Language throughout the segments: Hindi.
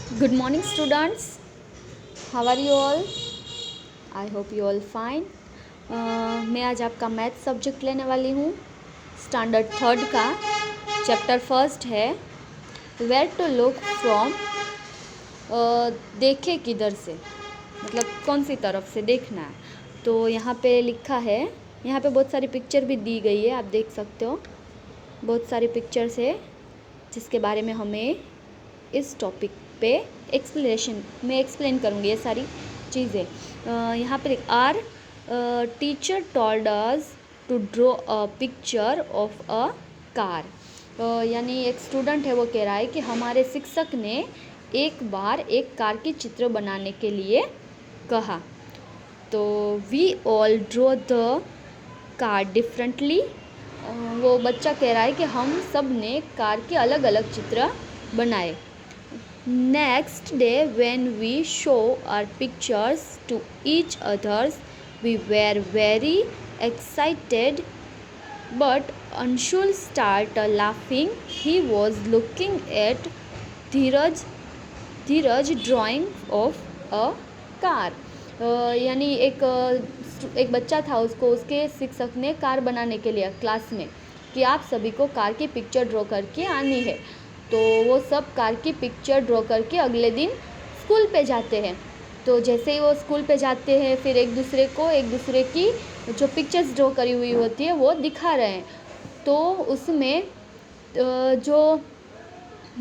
Good morning, students. How are you all? I hope you all fine. मैं आज आपका मैथ सब्जेक्ट लेने वाली हूँ, स्टैंडर्ड थर्ड का। चैप्टर फर्स्ट है वेयर टू लुक फ्रॉम। देखे किधर से, मतलब कौन सी तरफ से देखना है। तो यहाँ पे लिखा है, यहाँ पे बहुत सारी पिक्चर भी दी गई है, आप देख सकते हो। बहुत सारी पिक्चर्स है जिसके बारे में हमें इस टॉपिक पे एक्सप्लेन करूँगी ये सारी चीज़ें। यहाँ पर our teacher told us to draw a picture of a car. यानी एक स्टूडेंट है, वो कह रहा है कि हमारे शिक्षक ने एक बार एक कार की चित्र बनाने के लिए कहा। तो we all draw the car differently. वो बच्चा कह रहा है कि हम सब ने कार के अलग अलग चित्र बनाए। Next day when we show our pictures to each others, we were very excited, but Anshul started laughing. He was looking at Dheeraj drawing of a car. यानी एक बच्चा था, उसको उसके शिक्षक ने कार बनाने के लिए क्लास में कि आप सभी को कार की पिक्चर ड्रॉ करके आनी है। तो वो सब कार की पिक्चर ड्रॉ करके अगले दिन स्कूल पे जाते हैं। तो जैसे ही वो स्कूल पे जाते हैं, फिर एक दूसरे की जो पिक्चर्स ड्रॉ करी हुई होती है वो दिखा रहे हैं। तो उसमें जो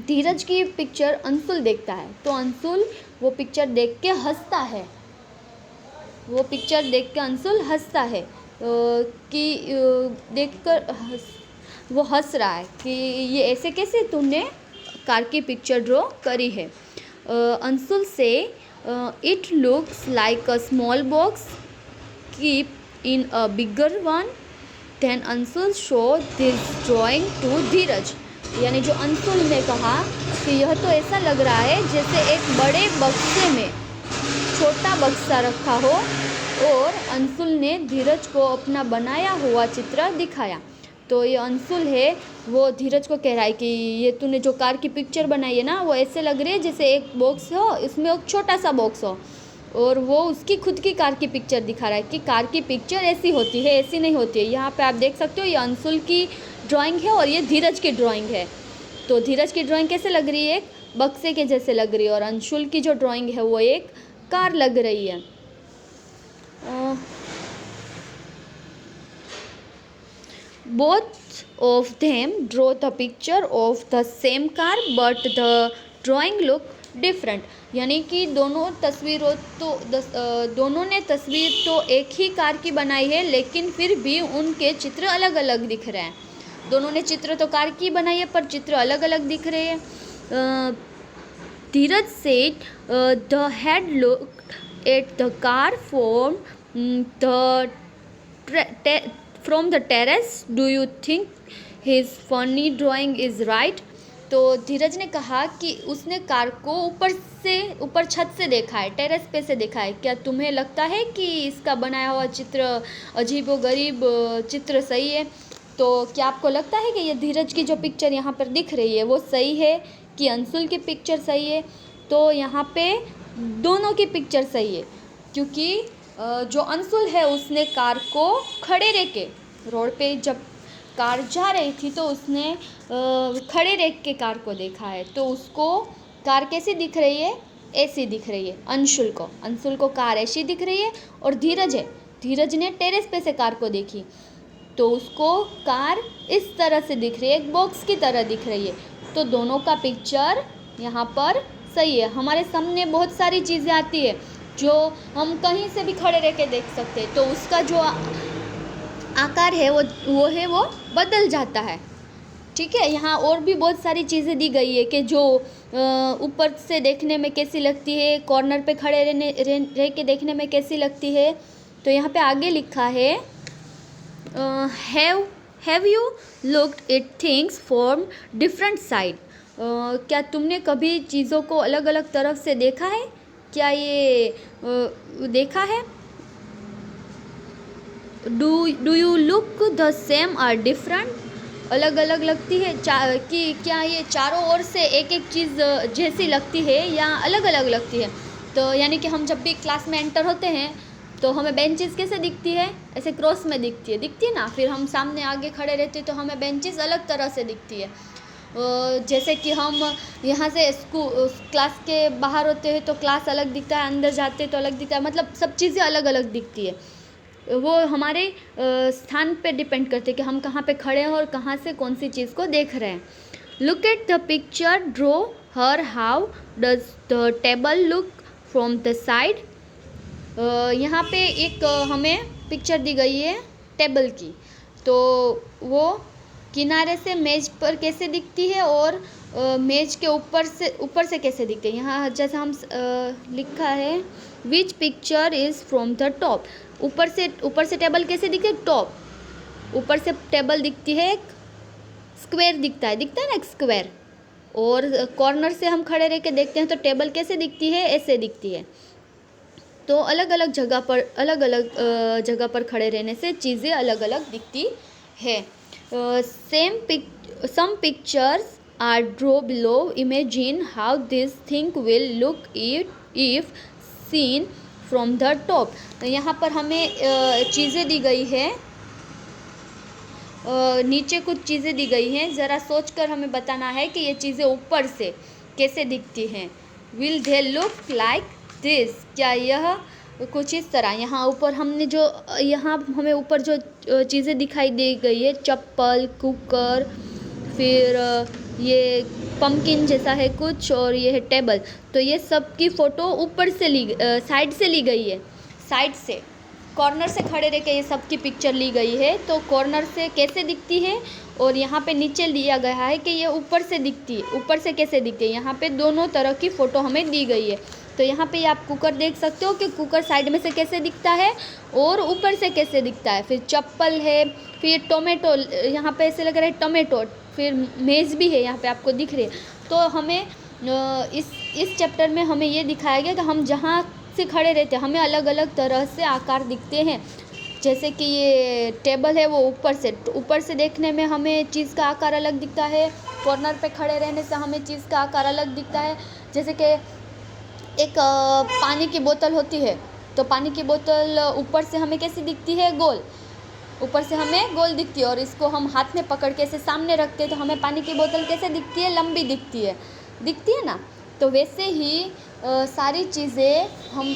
धीरज की पिक्चर अंशुल देखता है, तो अंशुल वो पिक्चर देख के हंसता है। अंशुल हंसता है कि देखकर वो हंस रहा है कि ये ऐसे कैसे तूने कार की पिक्चर ड्रॉ करी है। Anshul say it looks like a small box keep in a bigger one. Then Anshul show this drawing to Dheeraj. यानी जो अंशुल ने कहा कि यह तो ऐसा लग रहा है जैसे एक बड़े बक्से में छोटा बक्सा रखा हो, और अंशुल ने धीरज को अपना बनाया हुआ चित्र दिखाया। तो ये अंशुल है, वो धीरज को कह रहा है कि ये तूने जो कार की पिक्चर बनाई है ना, वो ऐसे लग रही है जैसे एक बॉक्स हो, इसमें एक छोटा सा बॉक्स हो। और वो उसकी खुद की कार की पिक्चर दिखा रहा है कि कार की पिक्चर ऐसी होती है, ऐसी नहीं होती है। यहाँ पे आप देख सकते हो, ये अंशुल की ड्राइंग है और ये धीरज की ड्राइंग है। तो धीरज की ड्राइंग कैसे लग रही है, एक बक्से के जैसे लग रही है, और अंशुल की जो ड्राइंग है वो एक कार लग रही है। Both of them draw the picture of the same car, but the drawing look different. यानी कि दोनों ने तस्वीर तो एक ही कार की बनाई है, लेकिन फिर भी उनके चित्र अलग अलग दिख रहे हैं। दोनों ने चित्र तो कार की बनाई है, पर चित्र अलग अलग दिख रहे हैं। धीरज said the head looked at the car from the terrace. Do you think his funny drawing is right? तो धीरज ने कहा कि उसने कार को ऊपर छत से देखा है, टेरेस पे से देखा है। क्या तुम्हें लगता है कि इसका बनाया हुआ चित्र अजीबोगरीब चित्र सही है? तो क्या आपको लगता है कि ये धीरज की जो पिक्चर यहाँ पर दिख रही है वो सही है कि अंशुल की पिक्चर सही है? तो यहाँ पे दोनों की पिक्चर सही है, क्योंकि जो अंशुल है उसने कार को खड़े रह के, रोड पे जब कार जा रही थी तो उसने खड़े रह के कार को देखा है। तो उसको कार कैसी दिख रही है, ऐसी दिख रही है। अंशुल को कार ऐसी दिख रही है, और धीरज ने टेरेस पे से कार को देखी, तो उसको कार इस तरह से दिख रही है, एक बॉक्स की तरह दिख रही है। तो दोनों का पिक्चर यहाँ पर सही है। हमारे सामने बहुत सारी चीज़ें आती है जो हम कहीं से भी खड़े रह के देख सकते हैं, तो उसका जो आकार है वो बदल जाता है। ठीक है, यहाँ और भी बहुत सारी चीज़ें दी गई है कि जो ऊपर से देखने में कैसी लगती है, कॉर्नर पे खड़े रह के देखने में कैसी लगती है। तो यहाँ पे आगे लिखा है have you looked at things from different side. क्या तुमने कभी चीज़ों को अलग अलग तरफ से देखा है? क्या ये देखा है? Do you look the same or different? अलग अलग लगती है कि क्या ये चारों ओर से एक एक चीज़ जैसी लगती है या अलग अलग लगती है। तो यानी कि हम जब भी क्लास में एंटर होते हैं तो हमें बेंचेस कैसे दिखती है, ऐसे क्रॉस में दिखती है ना। फिर हम सामने आगे खड़े रहते हैं तो हमें बेंचेस अलग तरह से दिखती है। जैसे कि हम यहाँ से क्लास के बाहर होते हैं तो क्लास अलग दिखता है, अंदर जाते हैं तो अलग दिखता है, मतलब सब चीज़ें अलग अलग दिखती है। वो हमारे स्थान पे डिपेंड करते हैं कि हम कहाँ पे खड़े हैं और कहाँ से कौन सी चीज़ को देख रहे हैं। Look at the picture, draw her, how does the table look from the side. यहाँ पे एक हमें पिक्चर दी गई है टेबल की, तो वो किनारे से मेज पर कैसे दिखती है और मेज के ऊपर से कैसे दिखती है। यहाँ जैसे हम लिखा है which picture is from the top. ऊपर से टेबल कैसे दिखती है, टॉप। ऊपर से टेबल दिखती है, एक स्क्वायर दिखता है ना, एक स्क्वायर। और कॉर्नर से हम खड़े रह के देखते हैं तो टेबल कैसे दिखती है, ऐसे दिखती है। तो अलग अलग जगह पर खड़े रहने से चीज़ें अलग अलग दिखती है। Some pictures are draw below, imagine how this thing will look if seen from the top. यहाँ पर हमें चीज़ें दी गई है, नीचे कुछ चीज़ें दी गई हैं, ज़रा सोचकर हमें बताना है कि ये चीज़ें ऊपर से कैसे दिखती हैं। Will they look like this, क्या यह कुछ इस तरह। यहाँ ऊपर यहाँ हमें ऊपर जो चीज़ें दिखाई दे गई है, चप्पल, कुकर, फिर ये पम्पकिन जैसा है कुछ, और ये है टेबल। तो ये सब की फ़ोटो ऊपर से साइड से ली गई है, साइड से कॉर्नर से खड़े रह के ये सब की पिक्चर ली गई है। तो कॉर्नर से कैसे दिखती है, और यहाँ पे नीचे लिया गया है कि ये ऊपर से दिखती है, ऊपर से कैसे दिखती है। यहाँ पे दोनों तरह की फ़ोटो हमें दी गई है। तो यहाँ पे आप कुकर देख सकते हो कि कुकर साइड में से कैसे दिखता है और ऊपर से कैसे दिखता है। फिर चप्पल है, फिर टोमेटो, यहाँ पे ऐसे लग रहा है टोमेटो, फिर मेज़ भी है यहाँ पे आपको दिख रही है। तो हमें इस चैप्टर में हमें ये दिखाया गया कि हम जहाँ से खड़े रहते हैं हमें अलग अलग तरह से आकार दिखते हैं। जैसे कि ये टेबल है, वो ऊपर से देखने में हमें चीज़ का आकार अलग दिखता है, कॉर्नर पे खड़े रहने से हमें चीज़ का आकार अलग दिखता है। जैसे कि एक पानी की बोतल होती है, तो पानी की बोतल ऊपर से हमें कैसी दिखती है, गोल, ऊपर से हमें गोल दिखती है। और इसको हम हाथ में पकड़ के ऐसे सामने रखते हैं तो हमें पानी की बोतल कैसे दिखती है, लंबी दिखती है ना। तो वैसे ही सारी चीज़ें हम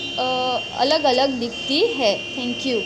अलग अलग दिखती है। Thank you.